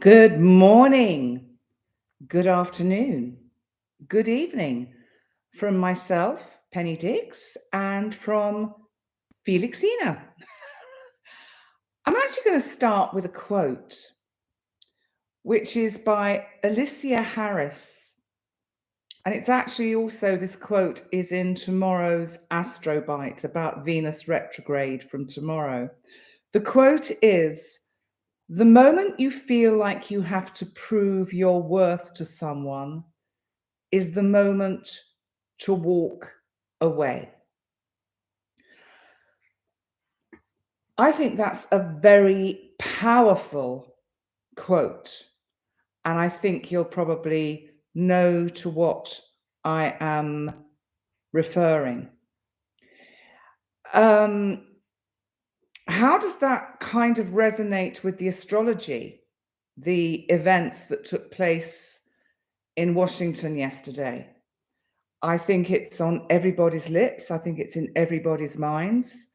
Good morning, good afternoon, good evening from myself, Penny Dix, and from Felixina. I'm actually going to start with a quote, which is by Alicia Harris. And it's actually also, this quote is in tomorrow's Astro Bite about Venus retrograde from tomorrow. The quote is, "The moment you feel like you have to prove your worth to someone is the moment to walk away." I think that's a very powerful quote. And I think you'll probably know to what I am referring. How does that kind of resonate with the astrology, the events that took place in Washington yesterday? I think it's on everybody's lips. I think it's in everybody's minds.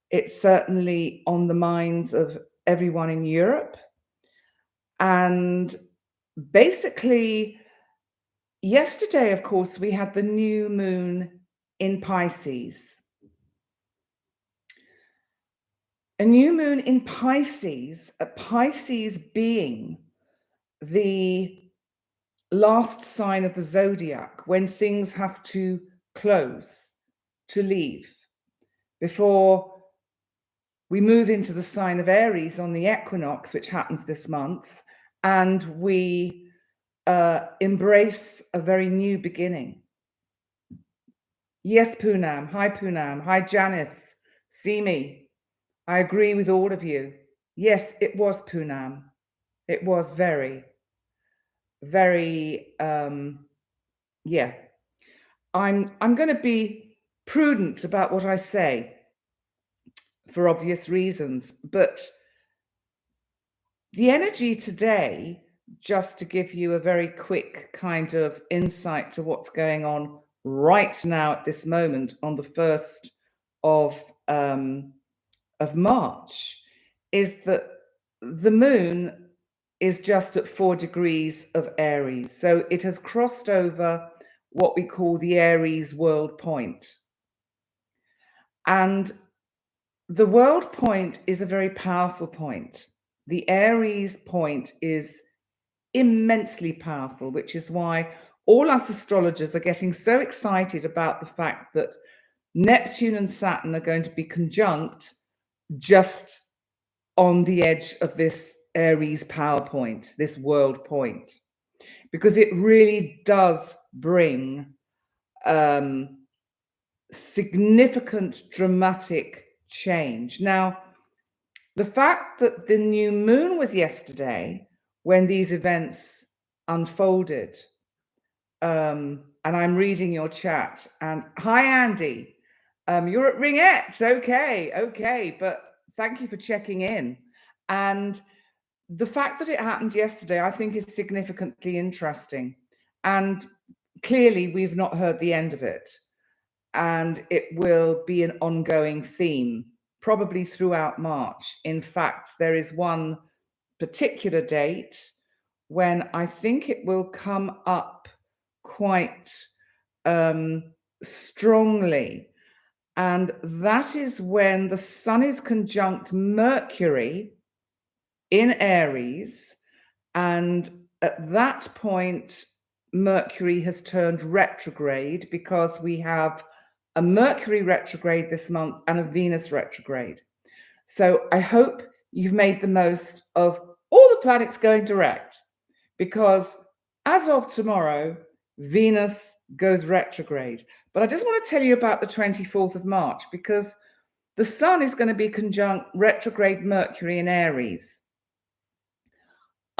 It's certainly on the minds of everyone in Europe. And basically, yesterday, of course, we had the new moon in Pisces. A new moon in Pisces, a Pisces being the last sign of the zodiac, when things have to close, to leave, before we move into the sign of Aries on the equinox, which happens this month, and we embrace a very new beginning. Yes, Poonam. Hi, Poonam. Hi, Janice. See me. I agree with all of you. Yes, it was Poonam. It was very, very, yeah. I'm going to be prudent about what I say for obvious reasons, but the energy today, just to give you a very quick kind of insight to what's going on right now at this moment on the 1st of March, is that the moon is just at 4 degrees of Aries. So it has crossed over what we call the Aries world point. And the world point is a very powerful point. The Aries point is immensely powerful, which is why all us astrologers are getting so excited about the fact that Neptune and Saturn are going to be conjunct just on the edge of this Aries power point, this world point, because it really does bring significant dramatic change. Now, the fact that the new moon was yesterday when these events unfolded, and I'm reading your chat, and hi, Andy. You're at Ringette. Okay, but thank you for checking in. And the fact that it happened yesterday, I think, is significantly interesting. And clearly, we've not heard the end of it. And it will be an ongoing theme, probably throughout March. In fact, there is one particular date when I think it will come up quite strongly. And that is when the sun is conjunct Mercury in Aries. And at that point, Mercury has turned retrograde, because we have a Mercury retrograde this month and a Venus retrograde. So I hope you've made the most of all the planets going direct, because as of tomorrow, Venus goes retrograde. But I just want to tell you about the 24th of March, because the sun is going to be conjunct retrograde Mercury in Aries.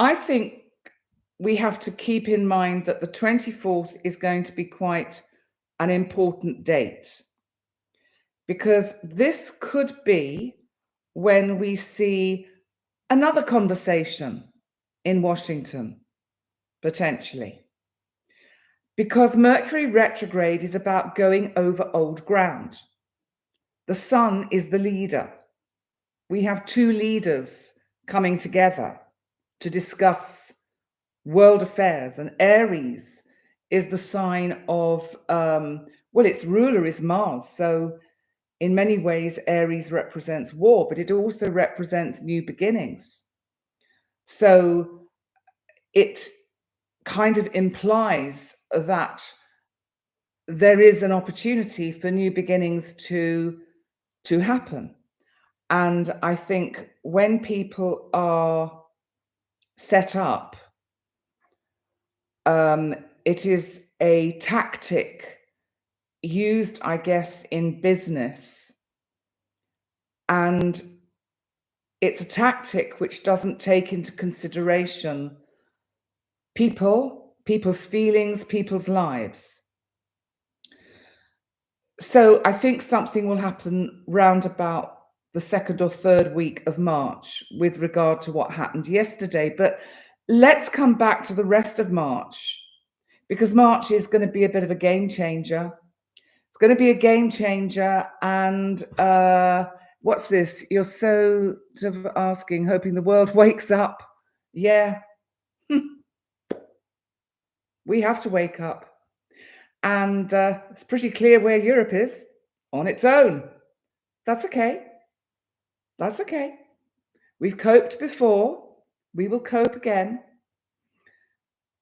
I think we have to keep in mind that the 24th is going to be quite an important date, because this could be when we see another conversation in Washington, potentially. Because Mercury retrograde is about going over old ground. The sun is the leader. We have two leaders coming together to discuss world affairs. And Aries is the sign of, well, its ruler is Mars. So in many ways, Aries represents war, but it also represents new beginnings. So it kind of implies that there is an opportunity for new beginnings to happen. And I think when people are set up, it is a tactic used, I guess, in business. And it's a tactic which doesn't take into consideration people's feelings, people's lives. So I think something will happen round about the 2nd or 3rd week of March with regard to what happened yesterday. But let's come back to the rest of March, because March is going to be a bit of a game changer. It's going to be a game changer. And what's this? You're so sort of asking, hoping the world wakes up. Yeah. We have to wake up. And it's pretty clear where Europe is, on its own. That's okay. That's okay. We've coped before. We will cope again.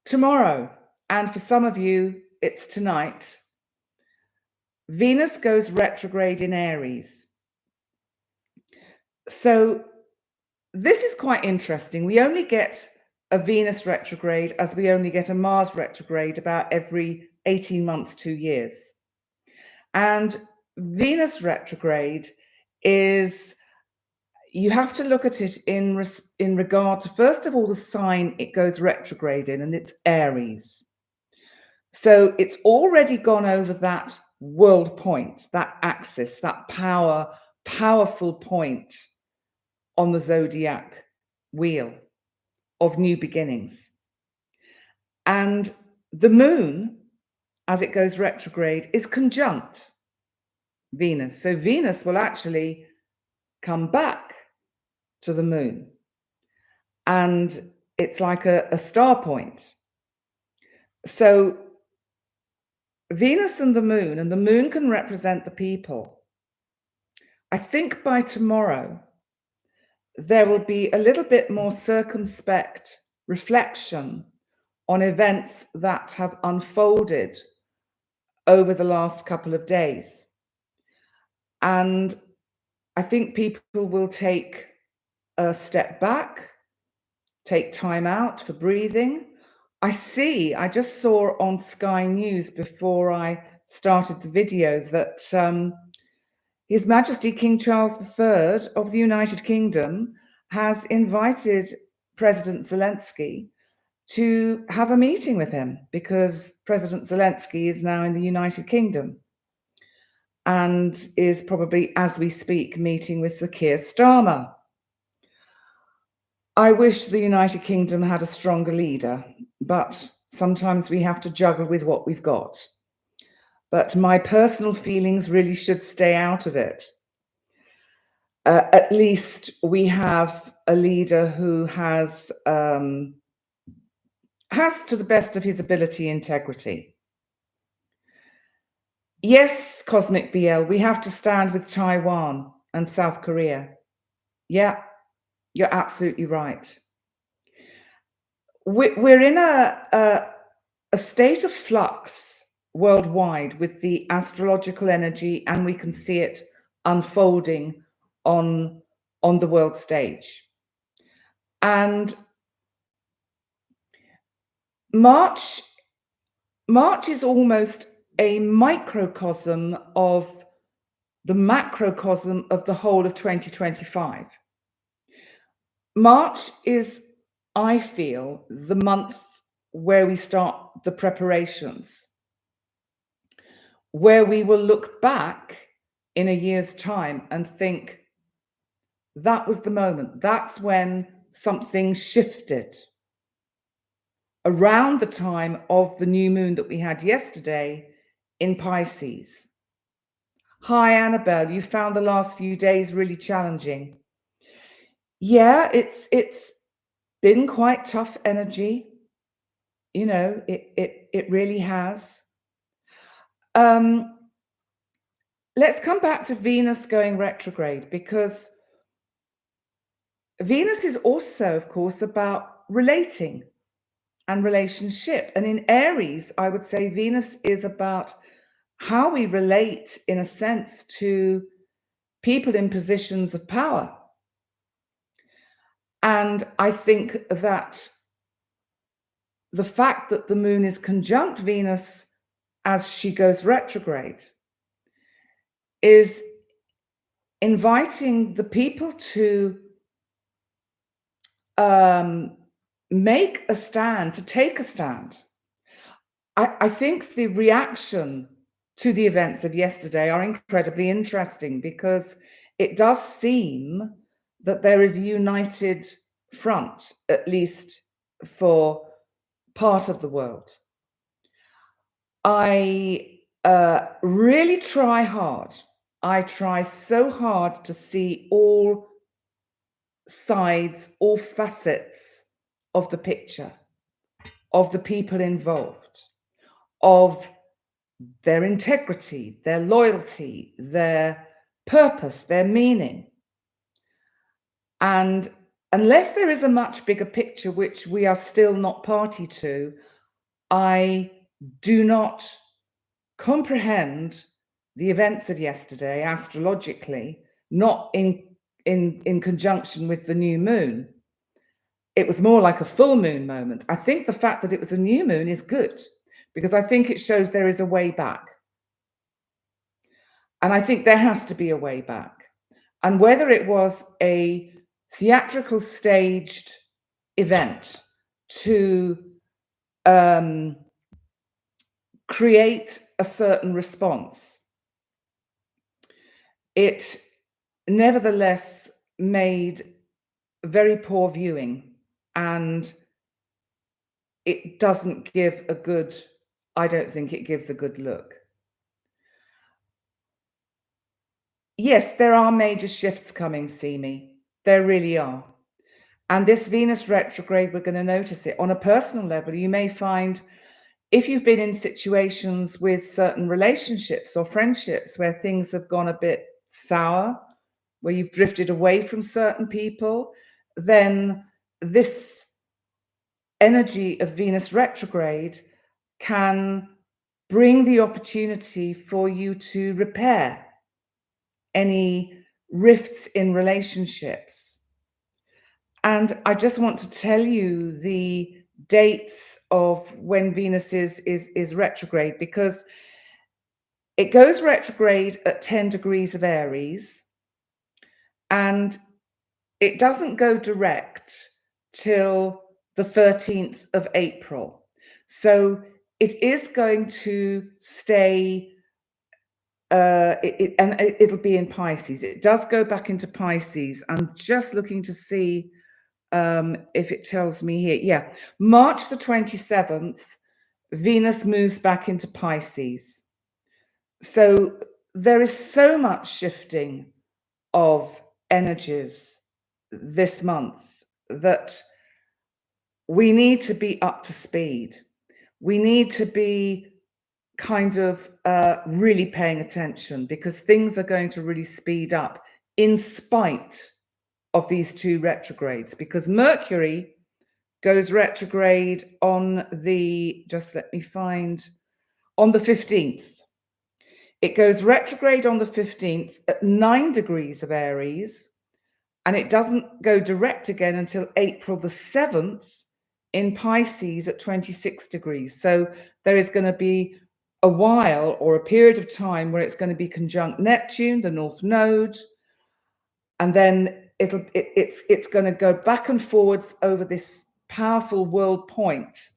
Tomorrow, and for some of you, it's tonight, Venus goes retrograde in Aries. So this is quite interesting. We only get a Venus retrograde as we only get a Mars retrograde about every 18 months, 2 years. And Venus retrograde is, you have to look at it in regard to, first of all, the sign it goes retrograde in, and it's Aries. So it's already gone over that world point, that axis, that powerful point on the zodiac wheel of new beginnings. And the moon, as it goes retrograde, is conjunct Venus. So Venus will actually come back to the moon. And it's like a star point. So Venus and the moon can represent the people. I think by tomorrow, there will be a little bit more circumspect reflection on events that have unfolded over the last couple of days. And I think people will take a step back, take time out for breathing. I just saw on Sky News before I started the video that His Majesty King Charles III of the United Kingdom has invited President Zelensky to have a meeting with him, because President Zelensky is now in the United Kingdom and is probably, as we speak, meeting with Sir Keir Starmer. I wish the United Kingdom had a stronger leader, but sometimes we have to juggle with what we've got. But my personal feelings really should stay out of it. At least we have a leader who has, to the best of his ability, integrity. Yes, Cosmic BL, we have to stand with Taiwan and South Korea. Yeah, you're absolutely right. We're in a state of flux worldwide with the astrological energy, and we can see it unfolding on the world stage. And March is almost a microcosm of the macrocosm of the whole of 2025. March is, I feel, the month where we start the preparations, where we will look back in a year's time and think, that was the moment. That's when something shifted. Around the time of the new moon that we had yesterday in Pisces. Hi, Annabelle. You found the last few days really challenging. Yeah, it's been quite tough energy. You know, it really has. Let's come back to Venus going retrograde, because Venus is also, of course, about relating and relationship. And in Aries, I would say Venus is about how we relate, in a sense, to people in positions of power. And I think that the fact that the moon is conjunct Venus as she goes retrograde is inviting the people to make a stand, to take a stand. I think the reaction to the events of yesterday are incredibly interesting, because it does seem that there is a united front, at least for part of the world. I really try hard. I try so hard to see all sides, all facets of the picture, of the people involved, of their integrity, their loyalty, their purpose, their meaning. And unless there is a much bigger picture, which we are still not party to, I do not comprehend the events of yesterday astrologically, not in conjunction with the new moon. It was more like a full moon moment. I think the fact that it was a new moon is good, because I think it shows there is a way back. And I think there has to be a way back. And whether it was a theatrical staged event to create a certain response, it nevertheless made very poor viewing, and it doesn't give a good, I don't think it gives a good look. Yes, there are major shifts coming, Simi. There really are. And this Venus retrograde, we're going to notice it on a personal level. You may find, if you've been in situations with certain relationships or friendships where things have gone a bit sour, where you've drifted away from certain people, then this energy of Venus retrograde can bring the opportunity for you to repair any rifts in relationships. And I just want to tell you the dates of when Venus is retrograde, because it goes retrograde at 10 degrees of Aries, and it doesn't go direct till the 13th of April. So it is going to stay, and it'll be in Pisces. It does go back into Pisces. I'm just looking to see if it tells me here. Yeah, March the 27th, Venus moves back into Pisces. So there is so much shifting of energies this month that we need to be up to speed. We need to be kind of really paying attention, because things are going to really speed up in spite of these two retrogrades, because Mercury goes retrograde on the, just let me find, on the 15th. It goes retrograde on the 15th at 9 degrees of Aries, and it doesn't go direct again until April the 7th in Pisces at 26 degrees. So there is going to be a while, or a period of time, where it's going to be conjunct Neptune, the North Node, and then it's going to go back and forwards over this powerful world point,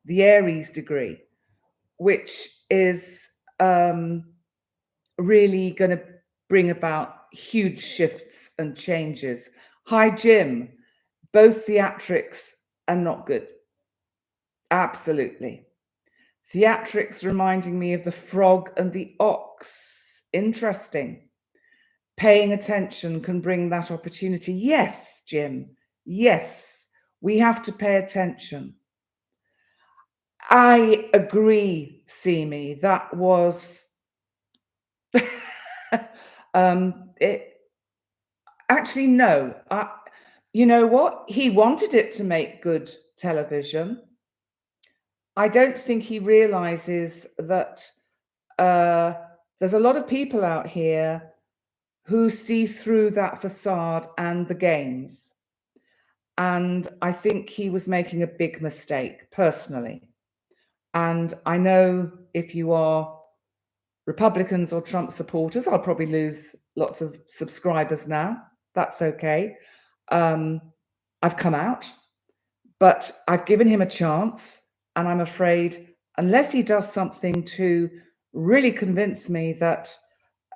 the Aries degree, which is really going to bring about huge shifts and changes. Hi, Jim. Both theatrics are not good. Absolutely. Theatrics reminding me of the frog and the ox. Interesting. Paying attention can bring that opportunity. Yes, Jim. Yes. We have to pay attention. I agree, Simi. That was it. Actually, no. You know what? He wanted it to make good television. I don't think he realizes that there's a lot of people out here who see through that facade and the games. And I think he was making a big mistake, personally. And I know if you are Republicans or Trump supporters, I'll probably lose lots of subscribers now. That's okay. I've come out, but I've given him a chance, and I'm afraid unless he does something to really convince me that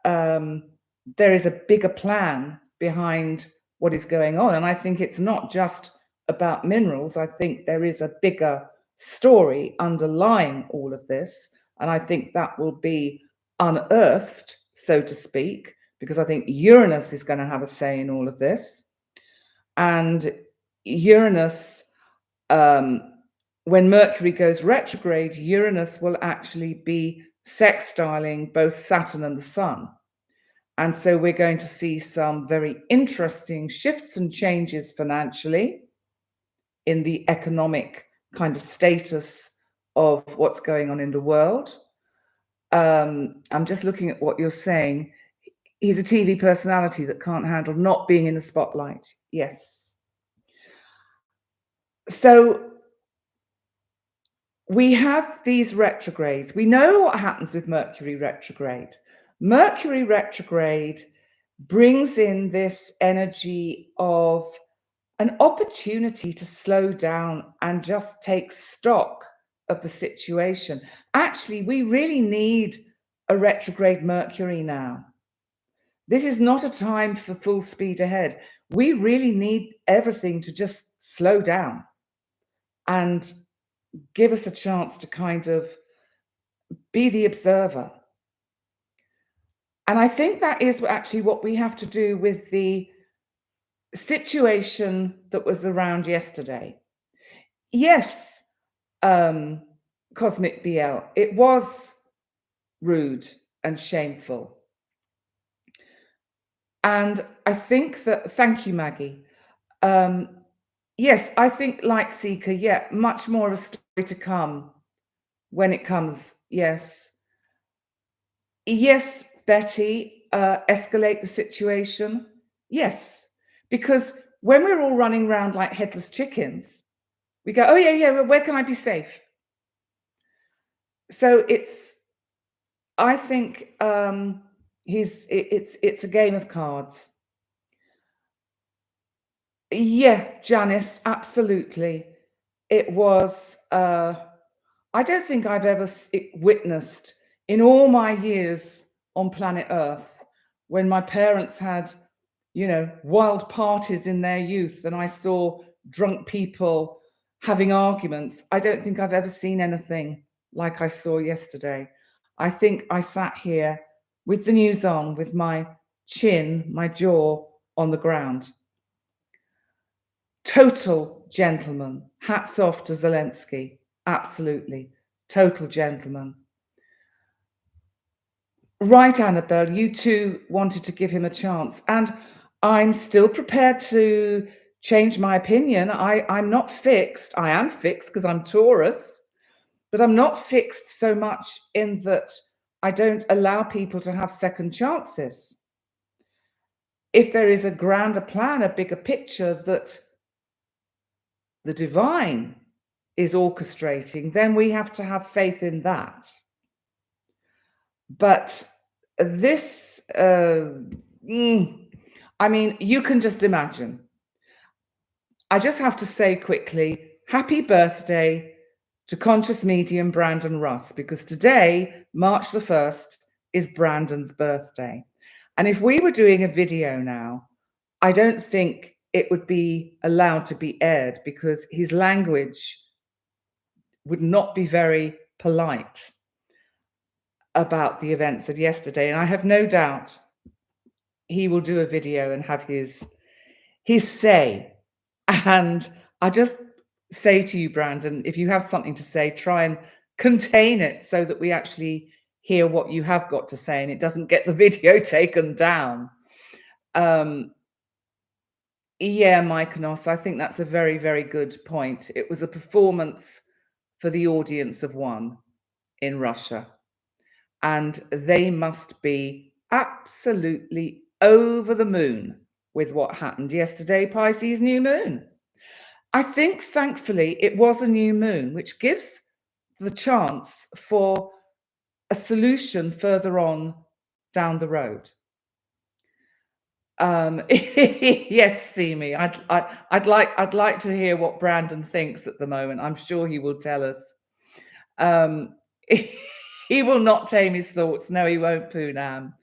there is a bigger plan behind what is going on, and I think it's not just about minerals. I think there is a bigger story underlying all of this, and I think that will be unearthed, so to speak, because I think Uranus is going to have a say in all of this. And Uranus, when Mercury goes retrograde, Uranus will actually be sextiling both Saturn and the Sun. And so we're going to see some very interesting shifts and changes financially in the economic kind of status of what's going on in the world. I'm just looking at what you're saying. He's a TV personality that can't handle not being in the spotlight. Yes. So we have these retrogrades. We know what happens with Mercury retrograde. Mercury retrograde brings in this energy of an opportunity to slow down and just take stock of the situation. Actually, we really need a retrograde Mercury now. This is not a time for full speed ahead. We really need everything to just slow down and give us a chance to kind of be the observer. And I think that is actually what we have to do with the situation that was around yesterday. Yes, Cosmic BL, it was rude and shameful. And I think that, thank you, Maggie. Yes, I think Light Seeker, yeah, much more of a story to come when it comes. Yes. Yes, Betty, escalate the situation. Yes, because when we're all running around like headless chickens, we go, oh yeah, well, where can I be safe? So I think it's a game of cards. Yeah, Janice, absolutely. It was, I don't think I've ever witnessed in all my years on planet Earth, when my parents had, wild parties in their youth and I saw drunk people having arguments. I don't think I've ever seen anything like I saw yesterday. I think I sat here with the news on, with my chin, my jaw on the ground. Total gentleman. Hats off to Zelensky. Absolutely. Total gentleman. Right, Annabelle, you too wanted to give him a chance. And I'm still prepared to change my opinion. I'm not fixed. I am fixed because I'm Taurus, but I'm not fixed so much in that I don't allow people to have second chances. If there is a grander plan, a bigger picture that the divine is orchestrating, then we have to have faith in that. But this, I mean, you can just imagine. I just have to say quickly, happy birthday to Conscious Medium Brandon Russ, because today, March the 1st, is Brandon's birthday. And if we were doing a video now, I don't think it would be allowed to be aired because his language would not be very polite about the events of yesterday. And I have no doubt he will do a video and have his say. And I just say to you, Brandon, if you have something to say, try and contain it so that we actually hear what you have got to say and it doesn't get the video taken down. Yeah, Mykonos, I think that's a very, very good point. It was a performance for the audience of one in Russia, and they must be absolutely over the moon with what happened yesterday, Pisces New Moon. I think, thankfully, it was a new moon, which gives the chance for a solution further on down the road. Yes, Simi, I'd like to hear what Brandon thinks at the moment. I'm sure he will tell us. He will not tame his thoughts. No, he won't, Poonam.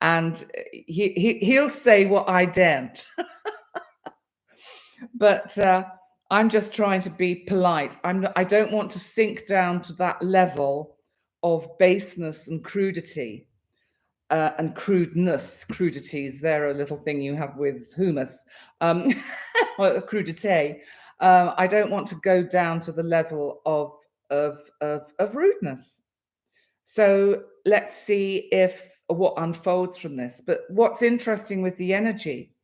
And he'll say what I daren't. But I'm just trying to be polite. I don't want to sink down to that level of baseness and crudity. And crudeness, crudities, they're a little thing you have with humus, or crudité. I don't want to go down to the level of rudeness. So let's see what unfolds from this. But what's interesting with the energy,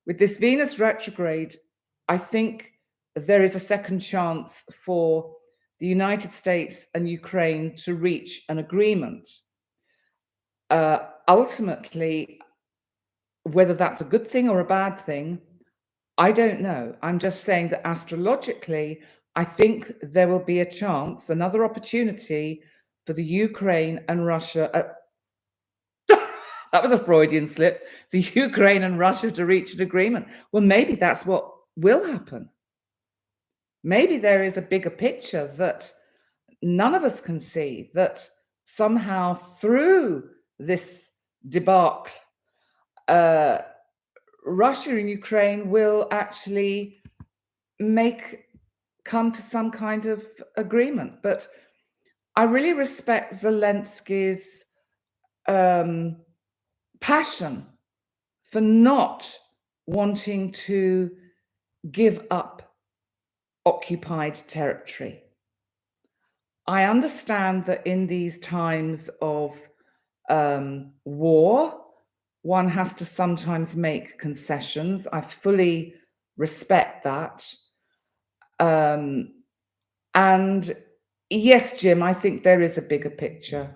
with this Venus retrograde, I think there is a second chance for the United States and Ukraine to reach an agreement. Ultimately, whether that's a good thing or a bad thing, I don't know. I'm just saying that astrologically, I think there will be a chance, another opportunity for the Ukraine and Russia. That was a Freudian slip. The Ukraine and Russia to reach an agreement. Well, maybe that's what will happen. Maybe there is a bigger picture that none of us can see, that somehow through this debacle, Russia and Ukraine will actually come to some kind of agreement. But I really respect Zelensky's passion for not wanting to give up occupied territory. I understand that in these times of war, one has to sometimes make concessions. I fully respect that. And yes, Jim, I think there is a bigger picture.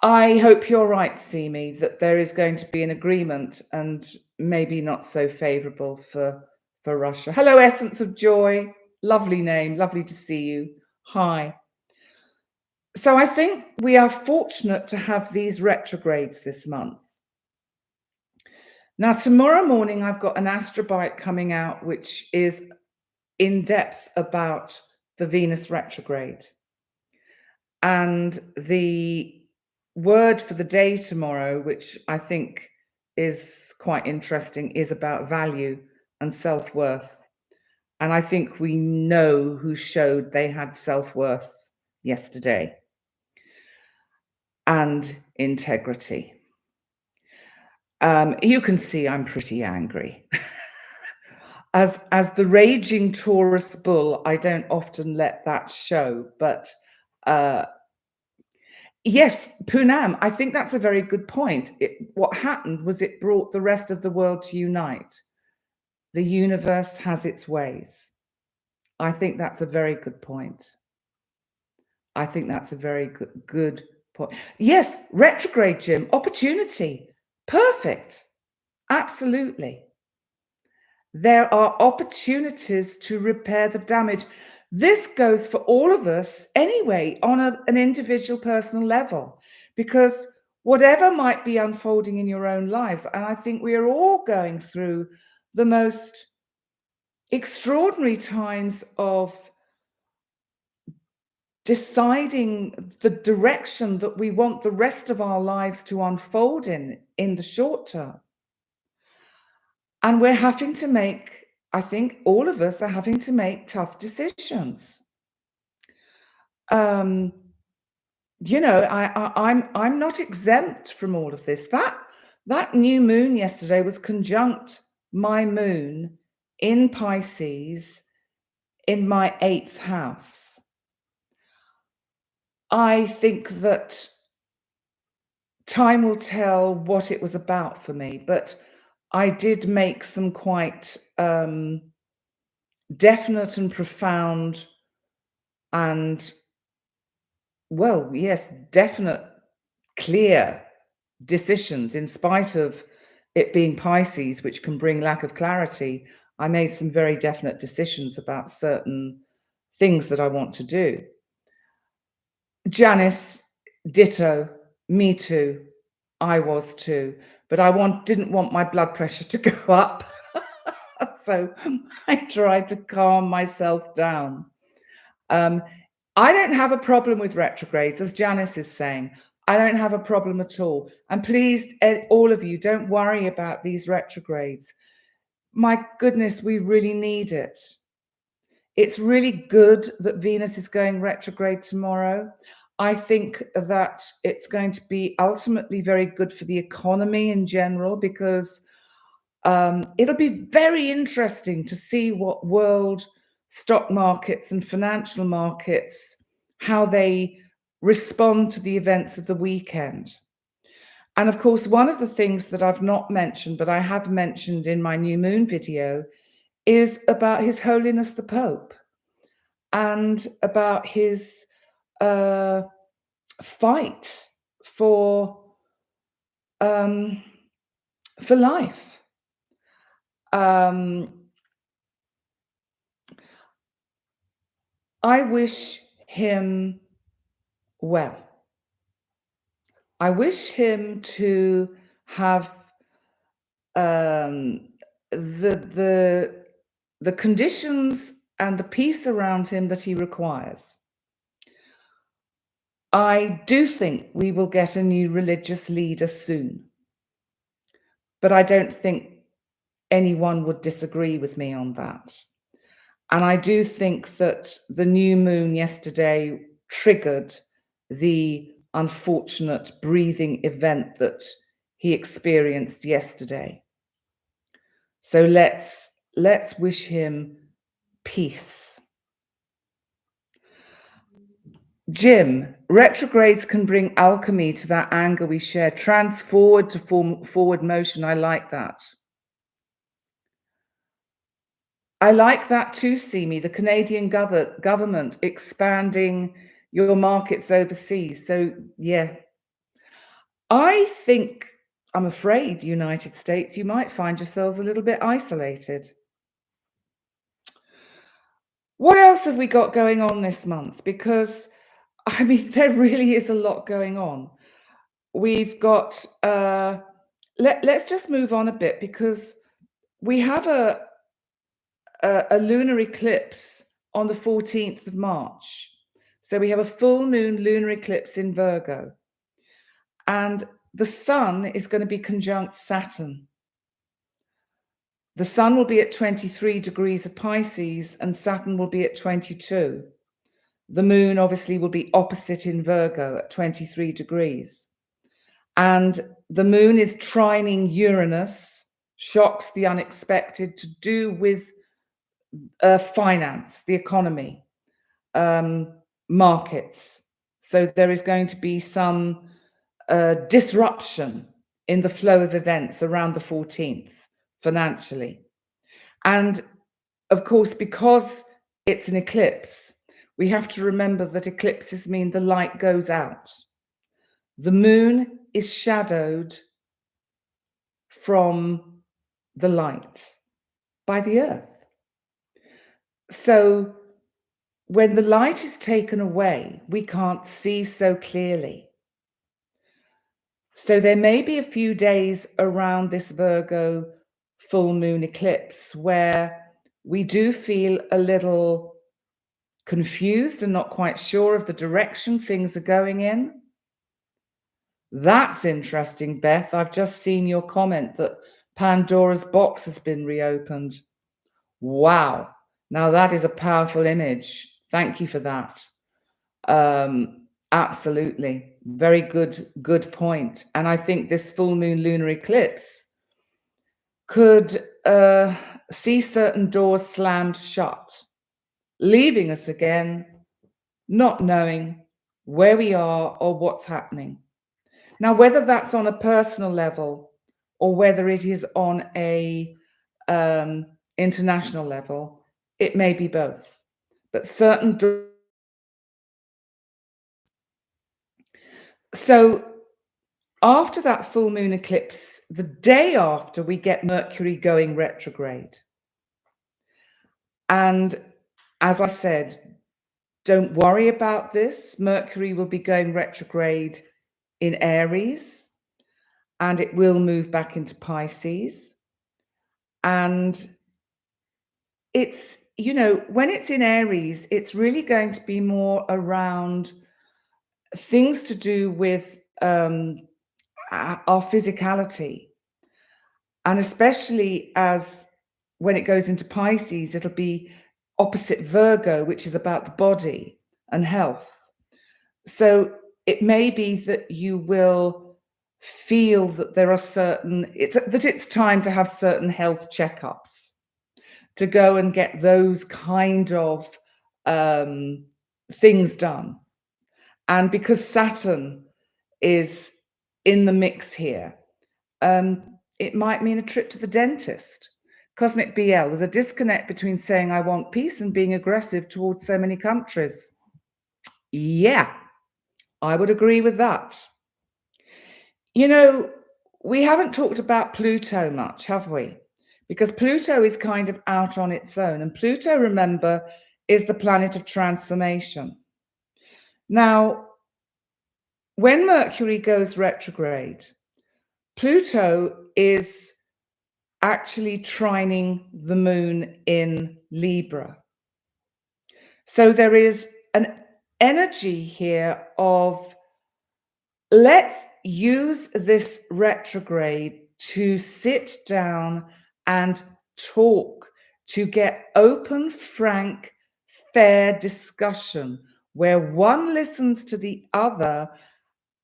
I hope you're right, Simi, that there is going to be an agreement and maybe not so favorable for Russia. Hello, Essence of Joy. Lovely name. Lovely to see you. Hi. So I think we are fortunate to have these retrogrades this month. Now, tomorrow morning, I've got an Astrobite coming out, which is in depth about the Venus retrograde. And the word for the day tomorrow, which I think is quite interesting, is about value and self-worth. And I think we know who showed they had self-worth yesterday. And integrity. You can see I'm pretty angry. As the raging Taurus bull, I don't often let that show, but yes, Poonam, I think that's a very good point. What happened was it brought the rest of the world to unite. The universe has its ways. I think that's a very good point. I think that's a very good point. Yes, retrograde, Jim, opportunity. Perfect. Absolutely. There are opportunities to repair the damage. This goes for all of us anyway, on an individual personal level, because whatever might be unfolding in your own lives, and I think we are all going through the most extraordinary times of deciding the direction that we want the rest of our lives to unfold in the short term. And we're having to make, I think all of us are having to make tough decisions. You know, I'm not exempt from all of this. That new moon yesterday was conjunct my moon in Pisces in my 8th house. I think that time will tell what it was about for me, but I did make some quite definite and profound and, well, yes, definite, clear decisions in spite of it being Pisces, which can bring lack of clarity. I made some very definite decisions about certain things that I want to do. Janice, ditto, me too. I was too, but didn't want my blood pressure to go up. So I tried to calm myself down. I don't have a problem with retrogrades, as Janice is saying. I don't have a problem at all. And please, all of you, don't worry about these retrogrades. My goodness, we really need it. It's really good that Venus is going retrograde tomorrow. I think that it's going to be ultimately very good for the economy in general, because it'll be very interesting to see what world stock markets and financial markets, how they respond to the events of the weekend. And of course, one of the things that I've not mentioned, but I have mentioned in my new moon video, is about His Holiness the Pope and about his fight for life. I wish him well. I wish him to have the conditions and the peace around him that he requires. I do think we will get a new religious leader soon, but I don't think anyone would disagree with me on that. And I do think that the new moon yesterday triggered the unfortunate breathing event that he experienced yesterday. So let's wish him peace. Jim, retrogrades can bring alchemy to that anger we share. Trans forward to forward motion. I like that. I like that too, Simi, the Canadian government expanding your markets overseas. So, yeah. I think, I'm afraid, United States, you might find yourselves a little bit isolated. What else have we got going on this month? Because, I mean, there really is a lot going on. We've got, let's just move on a bit, because we have a lunar eclipse on the 14th of March. So we have a full moon lunar eclipse in Virgo. And the sun is going to be conjunct Saturn. The sun will be at 23 degrees of Pisces and Saturn will be at 22. The moon obviously will be opposite in Virgo at 23 degrees. And the moon is trining Uranus, shocks the unexpected, to do with finance, the economy, markets. So there is going to be some disruption in the flow of events around the 14th financially. And of course, because it's an eclipse, we have to remember that eclipses mean the light goes out. The moon is shadowed from the light by the earth. So when the light is taken away, we can't see so clearly. So there may be a few days around this Virgo full moon eclipse where we do feel a little confused and not quite sure of the direction things are going in. That's interesting, Beth. I've just seen your comment that Pandora's box has been reopened. Wow. Now that is a powerful image. Thank you for that. Absolutely. Very good point. And I think this full moon lunar eclipse could see certain doors slammed shut, leaving us again not knowing where we are or what's happening. Now, whether that's on a personal level or whether it is on a international level, it may be both. But certain so after that full moon eclipse, the day after, we get Mercury going retrograde. And as I said, don't worry about this. Mercury will be going retrograde in Aries, and it will move back into Pisces. And it's, you know, when it's in Aries, it's really going to be more around things to do with our physicality. And especially as when it goes into Pisces, it'll be opposite Virgo, which is about the body and health. So it may be that you will feel that there are certain, it's time to have certain health checkups, to go and get those kind of things done. And because Saturn is in the mix here, it might mean a trip to the dentist. Cosmic BL, there's a disconnect between saying I want peace and being aggressive towards so many countries. Yeah, I would agree with that. You know, we haven't talked about Pluto much, have we? Because Pluto is kind of out on its own. And Pluto, remember, is the planet of transformation. Now, when Mercury goes retrograde, Pluto is actually trining the moon in Libra. So there is an energy here of let's use this retrograde to sit down and talk, to get open, frank, fair discussion where one listens to the other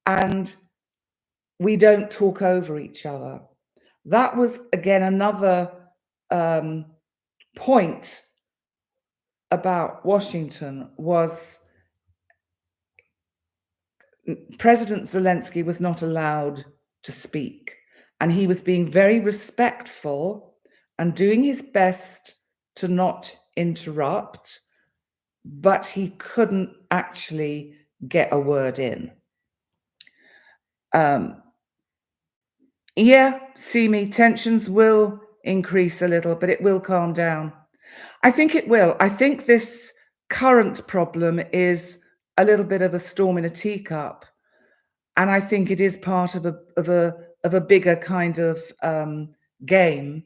and we don't talk over each other. That was, again, another point about Washington was President Zelensky was not allowed to speak, and he was being very respectful and doing his best to not interrupt, but he couldn't actually get a word in. Yeah, see me, tensions will increase a little, but it will calm down. I think it will. I think this current problem is a little bit of a storm in a teacup. And I think it is part of a bigger kind of game.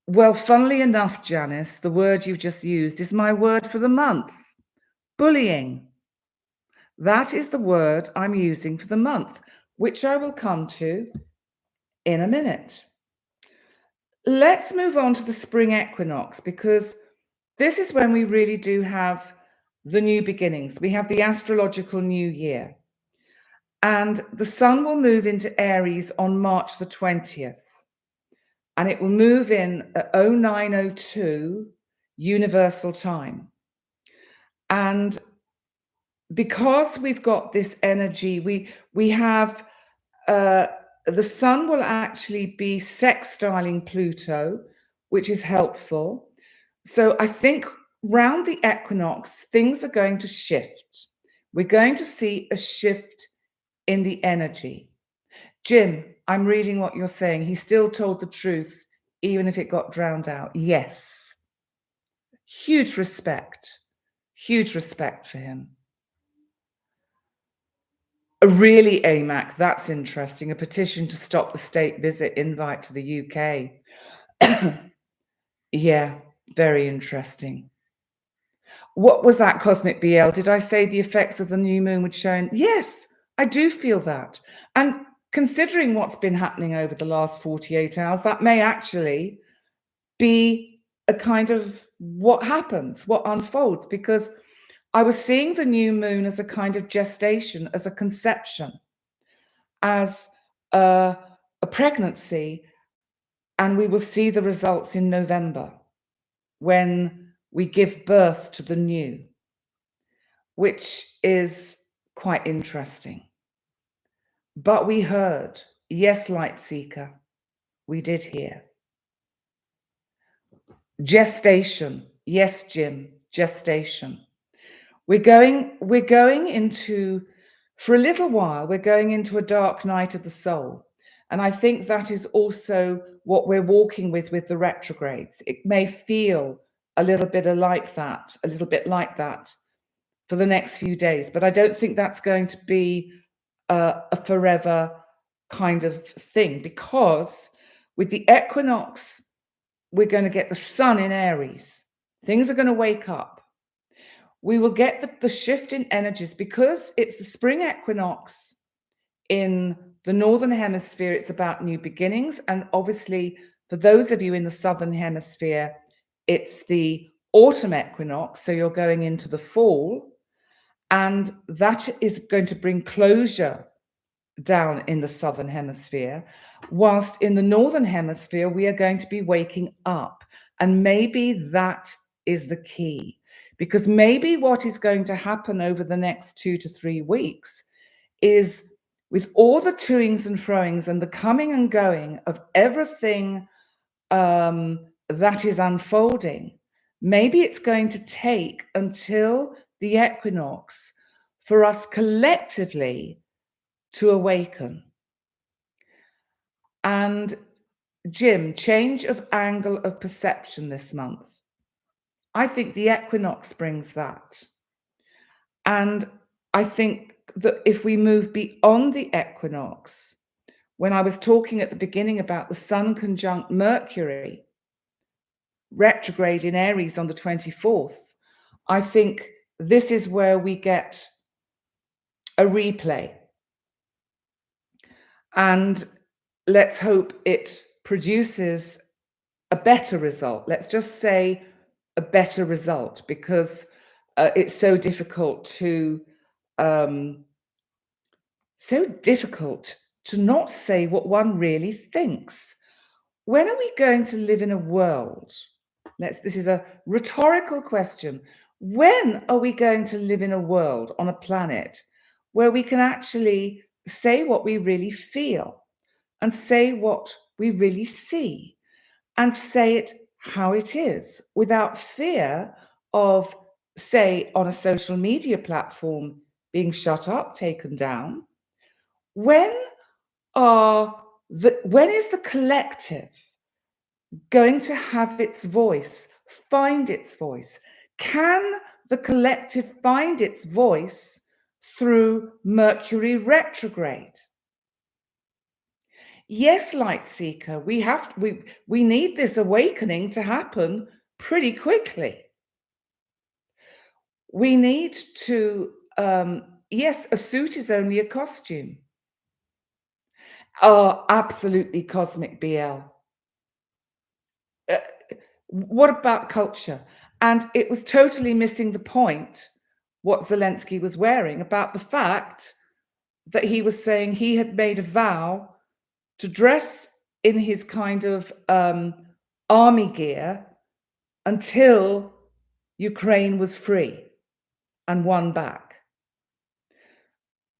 Well, funnily enough, Janice, the word you've just used is my word for the month. Bullying. That is the word I'm using for the month, which I will come to in a minute. Let's move on to the spring equinox, because this is when we really do have the new beginnings. We have the astrological new year. And the sun will move into Aries on March the 20th. And it will move in at 0902 Universal Time. And because we've got this energy, we have the sun will actually be sextiling Pluto, which is helpful. So I think round the equinox, things are going to shift. We're going to see a shift in the energy. Jim, I'm reading what you're saying. He still told the truth, even if it got drowned out. Yes. Huge respect for him. Really, AMAC, that's interesting. A petition to stop the state visit invite to the UK. Yeah, very interesting. What was that, Cosmic BL? Did I say the effects of the new moon would show? Yes, I do feel that. And considering what's been happening over the last 48 hours, that may actually be a kind of what happens, what unfolds, because I was seeing the new moon as a kind of gestation, as a conception, as a pregnancy, And we will see the results in November when we give birth to the new, which is quite interesting. But we heard, yes, light seeker, we did hear. Gestation, yes, Jim, gestation. We're going into, for a little while, we're going into a dark night of the soul. And I think that is also what we're walking with the retrogrades. It may feel a little bit like that for the next few days, but I don't think that's going to be a forever kind of thing, because with the equinox, we're going to get the sun in Aries. Things are going to wake up. We will get the shift in energies because it's the spring equinox in the northern hemisphere. It's about new beginnings. And obviously, for those of you in the southern hemisphere, it's the autumn equinox. So you're going into the fall. And that is going to bring closure down in the southern hemisphere, whilst in the northern hemisphere, we are going to be waking up. And maybe that is the key, because maybe what is going to happen over the next 2 to 3 weeks is, with all the toings and froings and the coming and going of everything that is unfolding, maybe it's going to take until the equinox for us collectively to awaken. And Jim, change of angle of perception this month. I think the equinox brings that. And I think that if we move beyond the equinox, when I was talking at the beginning about the Sun conjunct Mercury retrograde in Aries on the 24th, I think this is where we get a replay. And let's hope it produces a better result. Let's just say a better result, because it's so difficult to not say what one really thinks. When are we going to live in a world? This is a rhetorical question. When are we going to live in a world on a planet where we can actually say what we really feel and say what we really see and say it how it is, without fear of, say, on a social media platform being shut up, taken down? When is the collective going to have its voice, find its voice? Can the collective find its voice through Mercury retrograde? Yes, light seeker, we need this awakening to happen pretty quickly. We need to, yes, a suit is only a costume. Oh, absolutely, Cosmic BL. What about culture? And it was totally missing the point, what Zelensky was wearing, about the fact that he was saying he had made a vow to dress in his kind of army gear until Ukraine was free and won back.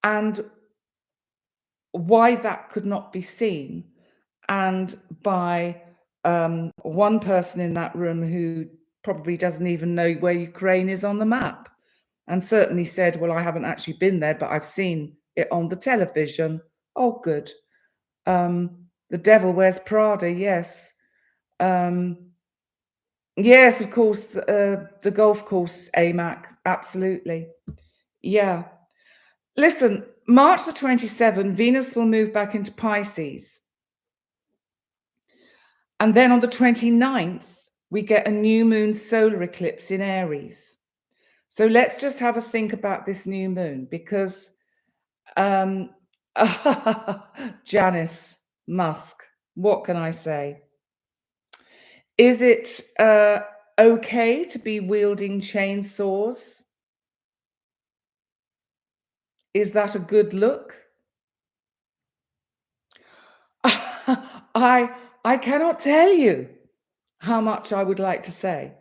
And why that could not be seen, and by one person in that room who probably doesn't even know where Ukraine is on the map, and certainly said, well, I haven't actually been there, but I've seen it on the television. Oh, good. The devil wears Prada, yes. Yes, of course, the golf course, AMAC, absolutely. Yeah. Listen, March the 27th, Venus will move back into Pisces. And then on the 29th, we get a new moon solar eclipse in Aries. So let's just have a think about this new moon, because Janice Musk, what can I say? Is it okay to be wielding chainsaws? Is that a good look? I cannot tell you how much I would like to say,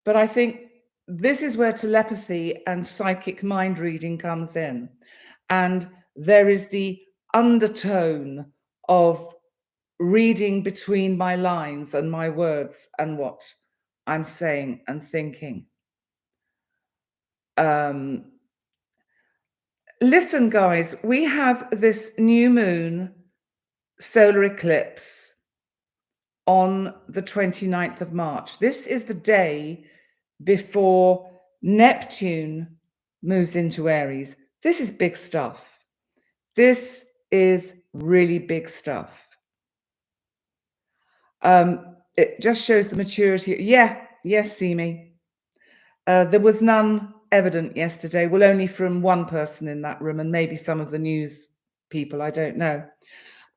but I think this is where telepathy and psychic mind reading comes in. And there is the undertone of reading between my lines and my words and what I'm saying and thinking. Listen, guys, we have this new moon solar eclipse on the 29th of March. This is the day before Neptune moves into Aries. This is big stuff. This is really big stuff. It just shows the maturity. Yes, Simi. There was none evident yesterday. Well, only from one person in that room and maybe some of the news people. I don't know.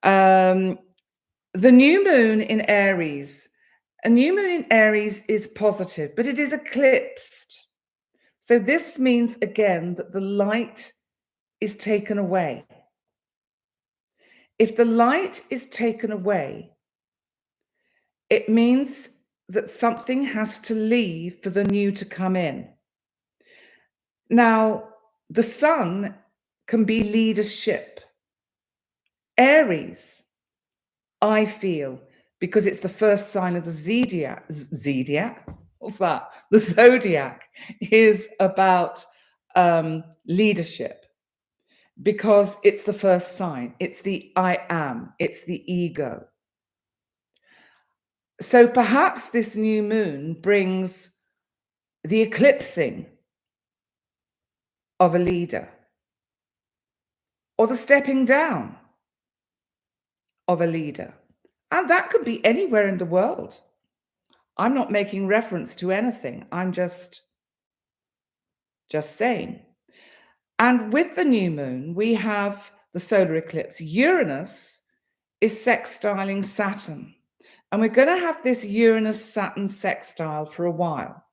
The new moon in Aries. A new moon in Aries is positive, but it is eclipsed. So this means, again, that the light is taken away. If the light is taken away, it means that something has to leave for the new to come in. Now, the sun can be leadership. Aries, I feel, because it's the first sign of the zodiac. What's that? The zodiac is about leadership, because it's the first sign. It's the I am. It's the ego. So perhaps this new moon brings the eclipsing of a leader, or the stepping down of a leader. And that could be anywhere in the world. I'm not making reference to anything. I'm just saying. And with the new moon, we have the solar eclipse. Uranus is sextiling Saturn. And we're going to have this Uranus-Saturn sextile for a while.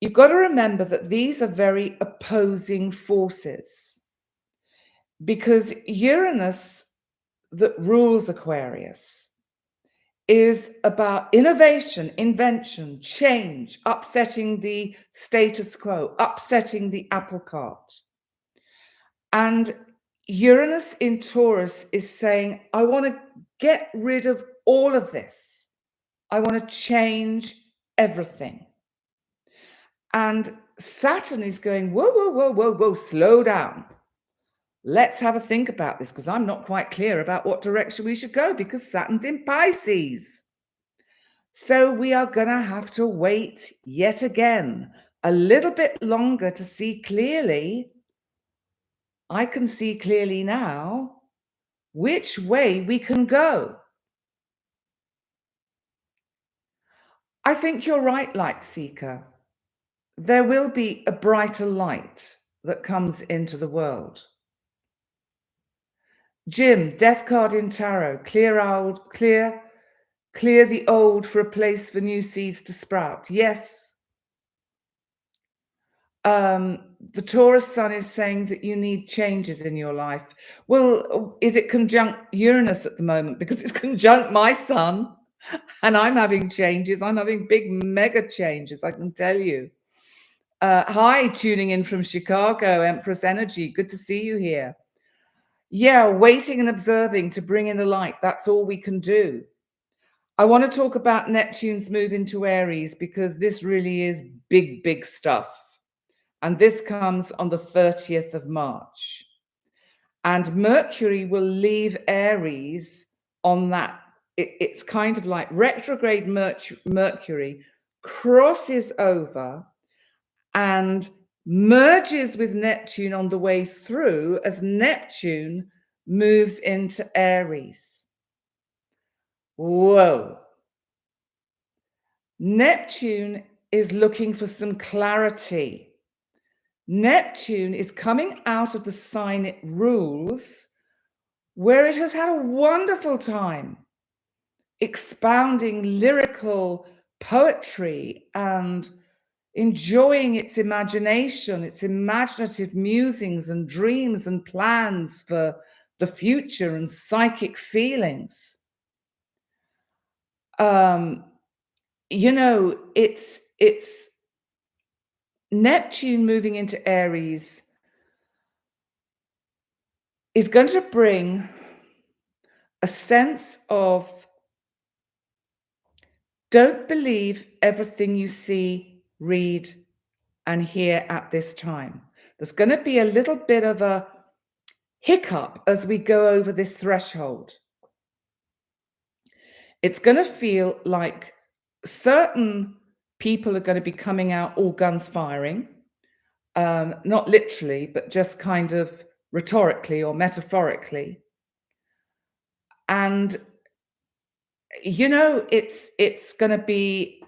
You've got to remember that these are very opposing forces, because Uranus, that rules Aquarius, is about innovation, invention, change, upsetting the status quo, upsetting the apple cart. And Uranus in Taurus is saying, I want to get rid of all of this. I want to change everything. And Saturn is going, whoa, whoa, whoa, whoa, whoa, slow down. Let's have a think about this, because I'm not quite clear about what direction we should go, because Saturn's in Pisces. So we are going to have to wait yet again a little bit longer to see clearly. I can see clearly now which way we can go. I think you're right, Light Seeker. There will be a brighter light that comes into the world. Jim, death card in tarot, clear the old for a place for new seeds to sprout. Yes. The Taurus sun is saying that you need changes in your life. Well, is it conjunct Uranus at the moment? Because it's conjunct my sun and I'm having changes. I'm having big mega changes, I can tell you. Hi, tuning in from Chicago, Empress Energy. Good to see you here. Yeah, waiting and observing to bring in the light. That's all we can do. I want to talk about Neptune's move into Aries, because this really is big, big stuff. And this comes on the 30th of March. And Mercury will leave Aries on that. It's kind of like retrograde Mercury crosses over and merges with Neptune on the way through as Neptune moves into Aries. Whoa. Neptune is looking for some clarity. Neptune is coming out of the sign it rules, where it has had a wonderful time expounding lyrical poetry and enjoying its imagination, its imaginative musings and dreams and plans for the future and psychic feelings. You know, it's Neptune moving into Aries is going to bring a sense of don't believe everything you see, read, and hear at this time. There's going to be a little bit of a hiccup as we go over this threshold. It's going to feel like certain people are going to be coming out all guns firing, not literally, but just kind of rhetorically or metaphorically. And you know, it's going to be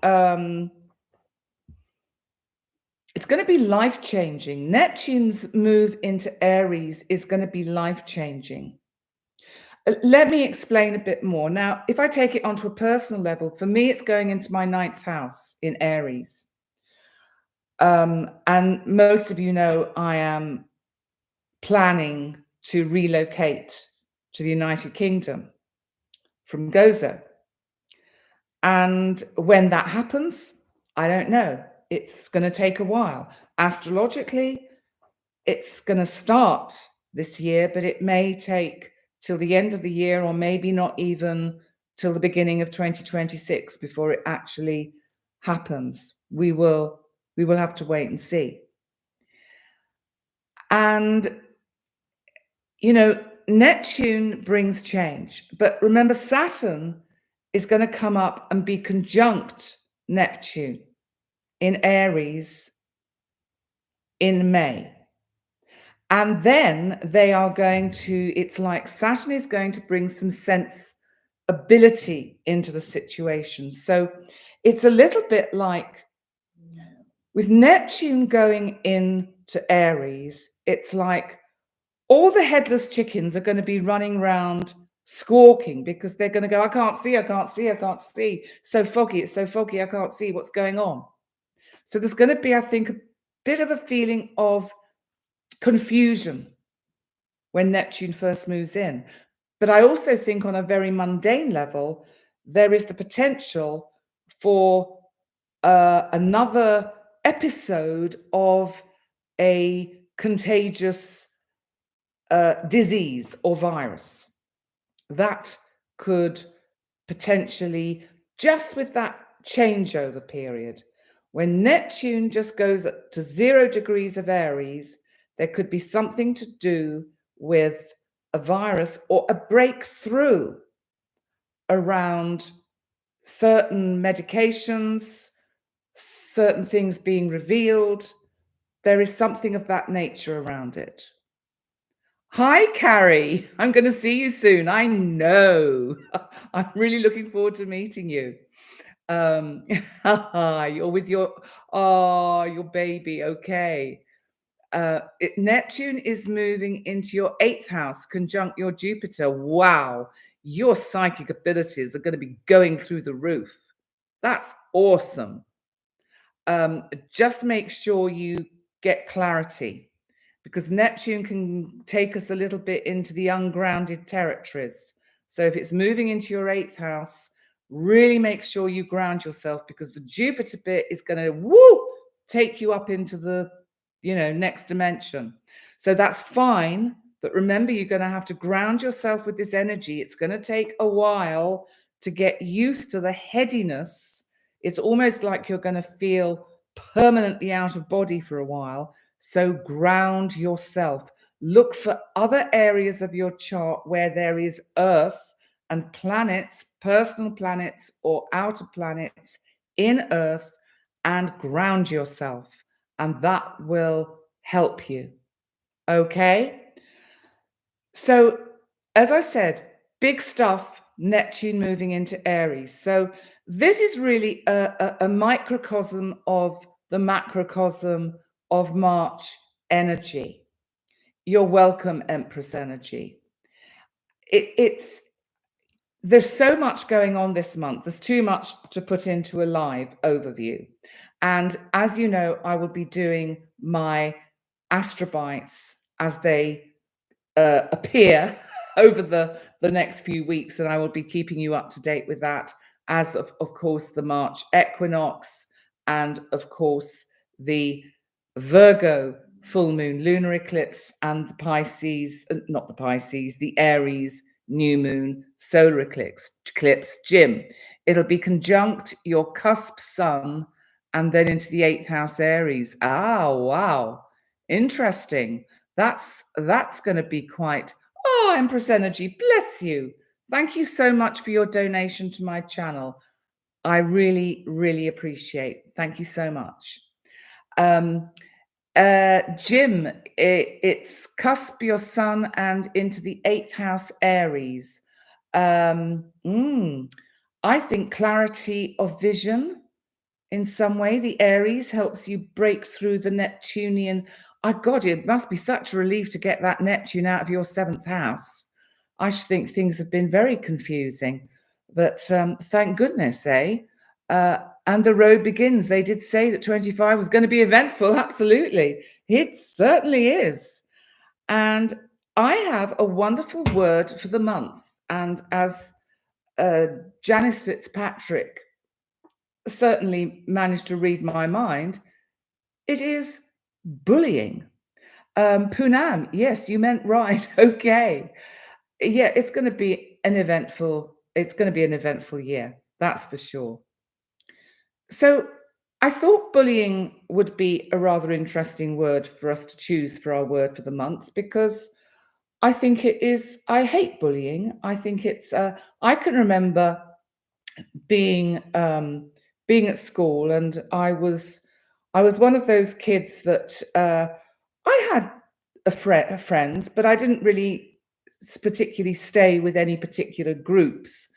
life-changing. Neptune's move into Aries is going to be life-changing. Let me explain a bit more. Now, if I take it onto a personal level, for me, it's going into my 9th house in Aries. And most of you know I am planning to relocate to the United Kingdom from Gozo. And when that happens, I don't know. It's going to take a while. Astrologically, it's going to start this year, but it may take till the end of the year, or maybe not even till the beginning of 2026 before it actually happens. We will have to wait and see. And you know, Neptune brings change, but remember, Saturn is going to come up and be conjunct Neptune in Aries in May. And then they are going to, it's like Saturn is going to bring some sensibility into the situation. So it's a little bit like with Neptune going into Aries, it's like all the headless chickens are going to be running around squawking because they're going to go, I can't see, I can't see, I can't see. So foggy, it's so foggy, I can't see what's going on. So there's going to be, I think, a bit of a feeling of confusion when Neptune first moves in. But I also think on a very mundane level, there is the potential for another episode of a contagious disease or virus that could potentially, just with that changeover period, when Neptune just goes to 0 degrees of Aries, there could be something to do with a virus or a breakthrough around certain medications, certain things being revealed. There is something of that nature around it. Hi, Carrie. I'm going to see you soon. I know. I'm really looking forward to meeting you. You're with your baby. Okay. Neptune is moving into your 8th house, conjunct your Jupiter. Wow. Your psychic abilities are going to be going through the roof. That's awesome. Just make sure you get clarity, because Neptune can take us a little bit into the ungrounded territories. So if it's moving into your 8th house, really make sure you ground yourself, because the Jupiter bit is going to take you up into the next dimension. So that's fine, but remember, you're going to have to ground yourself with this energy. It's going to take a while to get used to the headiness. It's almost like you're going to feel permanently out of body for a while. So ground yourself. Look for other areas of your chart where there is Earth and planets, personal planets or outer planets in Earth, and ground yourself. And that will help you. Okay? So, as I said, big stuff, Neptune moving into Aries. So this is really a microcosm of the macrocosm of March energy. You're welcome, Empress energy. There's so much going on this month. There's too much to put into a live overview. And as you know, I will be doing my astrobites as they appear over the next few weeks, and I will be keeping you up to date with that as of course the March equinox, and of course the Virgo full moon lunar eclipse, and the Pisces, not the Pisces, the Aries new moon solar eclipse, Jim. It'll be conjunct your cusp sun and then into the 8th house Aries. Ah, wow. Interesting. That's going to be quite. Oh, Empress Energy, bless you. Thank you so much for your donation to my channel. I really, really appreciate. Thank you so much. Jim, it's cusp your sun and into the 8th house Aries. I think clarity of vision in some way. The Aries helps you break through the Neptunian. God, it must be such a relief to get that Neptune out of your 7th house. I should think things have been very confusing, but thank goodness, eh? And the road begins. They did say that 25 was going to be eventful. Absolutely. It certainly is. And I have a wonderful word for the month. And as Janice Fitzpatrick certainly managed to read my mind, it is bullying. Poonam, yes, you meant right. Okay. Yeah, it's going to be an eventful year. That's for sure. So I thought bullying would be a rather interesting word for us to choose for our word for the month, because I think it is. I hate bullying. I think it's. I can remember being at school, and I was one of those kids that I had friends, but I didn't really particularly stay with any particular groups.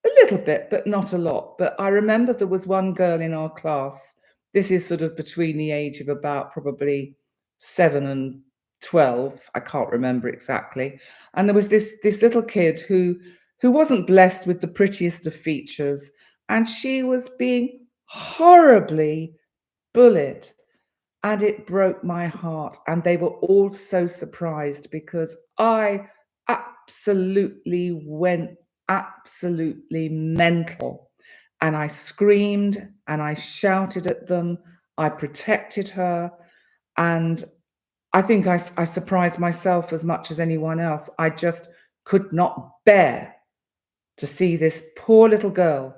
A little bit, but not a lot. But I remember there was one girl in our class. This is sort of between the age of about probably 7 and 12. I can't remember exactly. And there was this little kid who wasn't blessed with the prettiest of features, and she was being horribly bullied. And it broke my heart. And they were all so surprised, because I absolutely went absolutely mental. And I screamed and I shouted at them. I protected her. And I think I surprised myself as much as anyone else. I just could not bear to see this poor little girl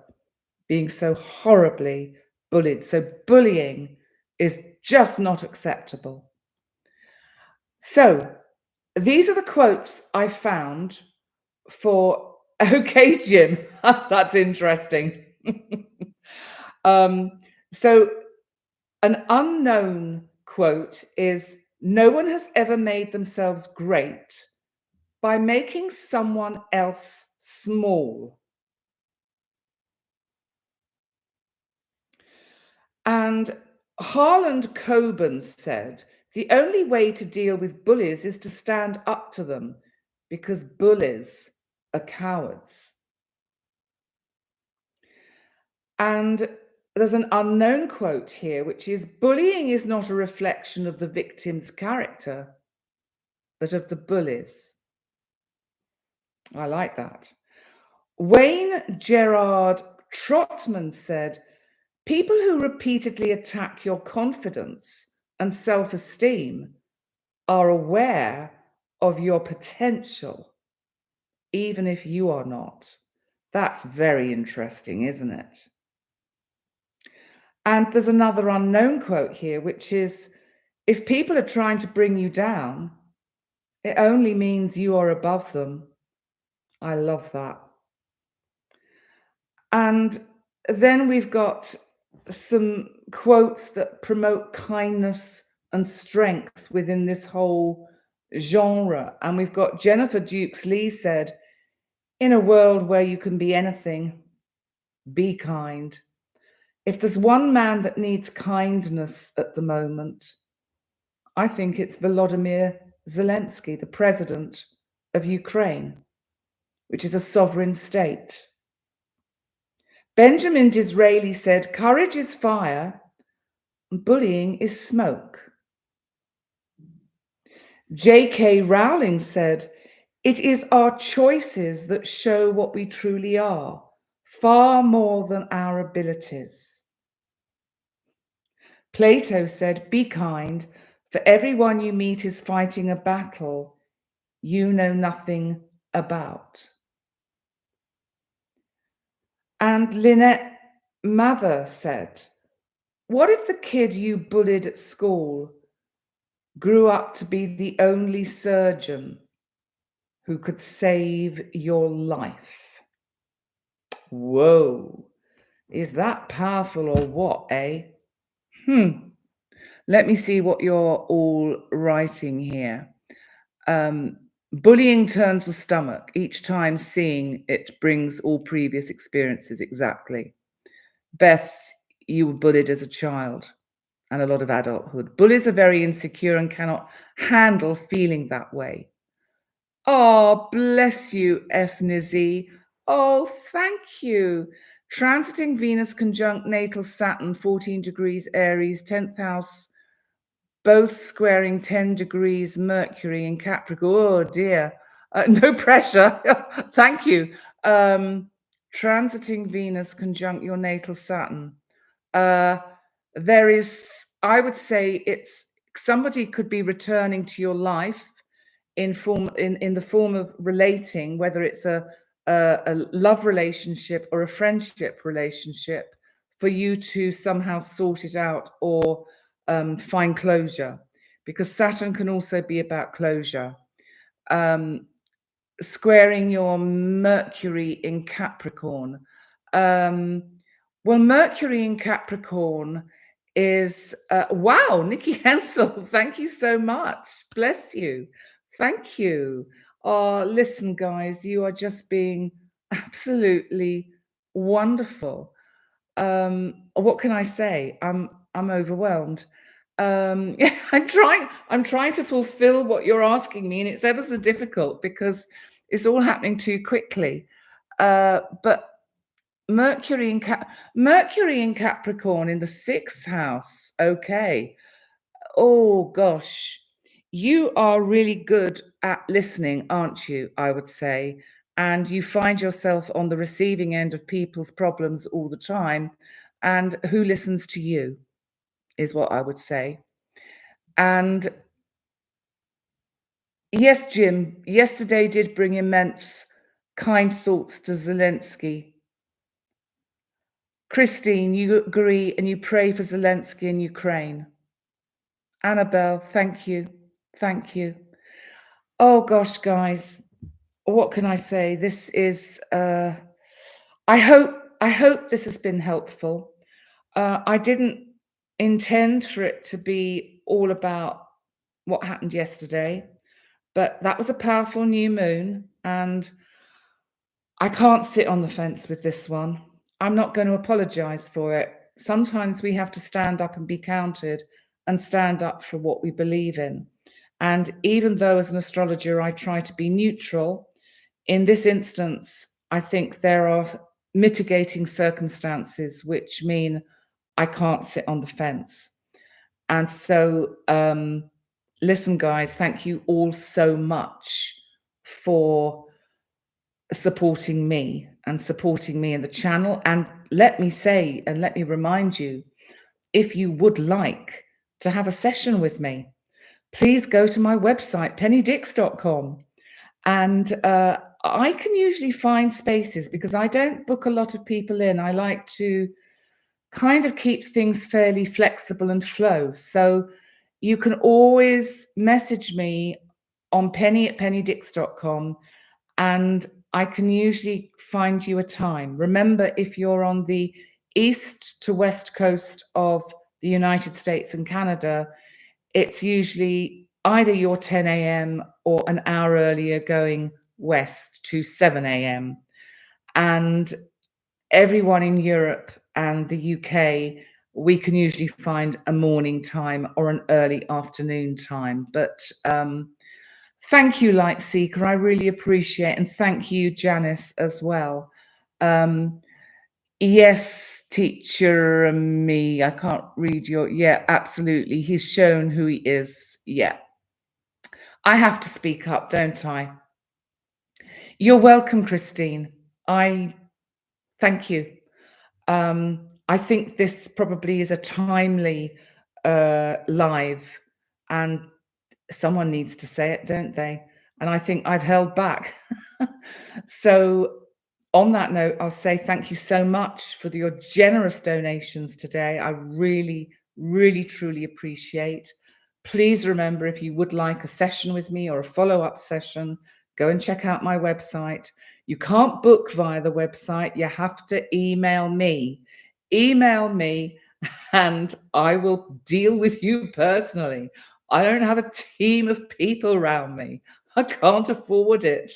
being so horribly bullied. So bullying is just not acceptable. So these are the quotes I found for, okay, Jim, that's interesting. So an unknown quote is, no one has ever made themselves great by making someone else small. And Harland Coben said, the only way to deal with bullies is to stand up to them, because bullies are cowards. And there's an unknown quote here, which is, bullying is not a reflection of the victim's character, but of the bullies. I like that. Wayne Gerard Trotman said, people who repeatedly attack your confidence and self-esteem are aware of your potential, even if you are not. That's very interesting, isn't it? And there's another unknown quote here, which is, if people are trying to bring you down, it only means you are above them. I love that. And then we've got some quotes that promote kindness and strength within this whole genre. And we've got Jennifer Dukes Lee said, in a world where you can be anything, be kind. If there's one man that needs kindness at the moment, I think it's Volodymyr Zelensky, the president of Ukraine, which is a sovereign state. Benjamin Disraeli said, courage is fire, and bullying is smoke. J.K. Rowling said, it is our choices that show what we truly are. far more than our abilities. Plato said, "Be kind, for everyone you meet is fighting a battle you know nothing about." And Lynette Mather said, "What if the kid you bullied at school grew up to be the only surgeon who could save your life?" Whoa, is that powerful or what, eh? Let me see what you're all writing here. Bullying turns the stomach. Each time seeing it brings all previous experiences. Exactly. Beth, you were bullied as a child and a lot of adulthood. Bullies are very insecure and cannot handle feeling that way. Oh, bless you, Efnizi. Oh, thank you. Transiting Venus conjunct natal Saturn, 14 degrees Aries, 10th house, both squaring 10 degrees Mercury in Capricorn. Oh, dear. No pressure. Thank you. Transiting Venus conjunct your natal Saturn. There is, I would say, it's somebody could be returning to your life in the form of relating, whether it's a love relationship or a friendship relationship, for you to somehow sort it out or find closure, because Saturn can also be about closure. Squaring your Mercury in Capricorn. Well, Mercury in Capricorn is, wow, Nikki Hensel, thank you so much. Bless you. Thank you. Oh, listen, guys, you are just being absolutely wonderful. What can I say? I'm overwhelmed. I'm trying to fulfill what you're asking me, and it's ever so difficult because it's all happening too quickly. But Mercury in Capricorn in the 6th house. Okay. Oh gosh. You are really good at listening, aren't you? I would say. And you find yourself on the receiving end of people's problems all the time. And who listens to you is what I would say. And yes, Jim, yesterday did bring immense kind thoughts to Zelensky. Christine, you agree and you pray for Zelensky in Ukraine. Annabelle, thank you. Thank you. Oh gosh, guys, what can I say? This is, I hope this has been helpful. I didn't intend for it to be all about what happened yesterday, but that was a powerful new moon, and I can't sit on the fence with this one. I'm not going to apologize for it. Sometimes we have to stand up and be counted and stand up for what we believe in. And even though as an astrologer, I try to be neutral, in this instance, I think there are mitigating circumstances which mean I can't sit on the fence. And so, listen, guys, thank you all so much for supporting me and supporting me in the channel. And let me say, and let me remind you, if you would like to have a session with me, please go to my website, pennydix.com. And I can usually find spaces because I don't book a lot of people in. I like to kind of keep things fairly flexible and flow. So you can always message me on penny@pennydix.com, and I can usually find you a time. Remember, if you're on the east to west coast of the United States and Canada, it's usually either your 10 a.m. or an hour earlier going west to 7 a.m. And everyone in Europe and the UK, we can usually find a morning time or an early afternoon time. But thank you, Light Seeker. I really appreciate it. And thank you, Janice, as well. Yes, teacher me. I can't read your, yeah, absolutely. He's shown who he is. Yeah. I have to speak up, don't I? You're welcome, Christine. Thank you. I think this probably is a timely live, and someone needs to say it, don't they? And I think I've held back. So on that note, I'll say thank you so much for your generous donations today. I really, really, truly appreciate. Please remember, if you would like a session with me or a follow-up session, go and check out my website. You can't book via the website. You have to email me. Email me and I will deal with you personally. I don't have a team of people around me. I can't afford it.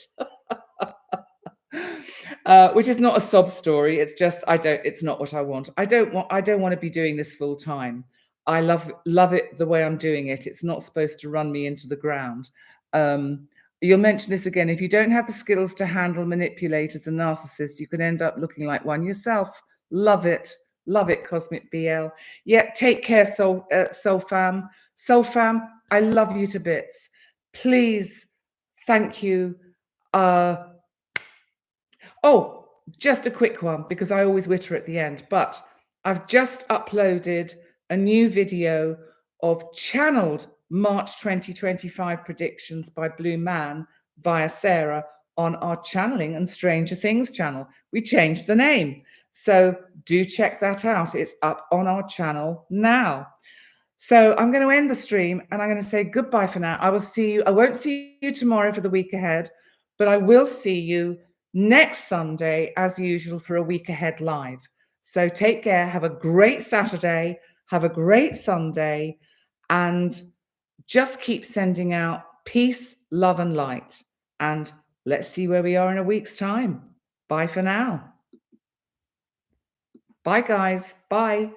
Which is not a sob story. It's just it's not what I want. I don't want to be doing this full time. I love it the way I'm doing it. It's not supposed to run me into the ground. You'll mention this again. If you don't have the skills to handle manipulators and narcissists, you can end up looking like one yourself. Love it. Love it, Cosmic BL. Yeah, take care, Soul Fam. Soul Fam, I love you to bits. Please, thank you. Oh, just a quick one, because I always witter at the end, but I've just uploaded a new video of channeled March 2025 predictions by Blue Man via Sarah on our Channeling and Stranger Things channel. We changed the name. So do check that out. It's up on our channel now. So I'm going to end the stream and I'm going to say goodbye for now. I will see you. I won't see you tomorrow for the week ahead, but I will see you next Sunday, as usual, for a week ahead live. So take care. Have a great Saturday. Have a great Sunday. And just keep sending out peace, love, and light. And let's see where we are in a week's time. Bye for now. Bye, guys. Bye.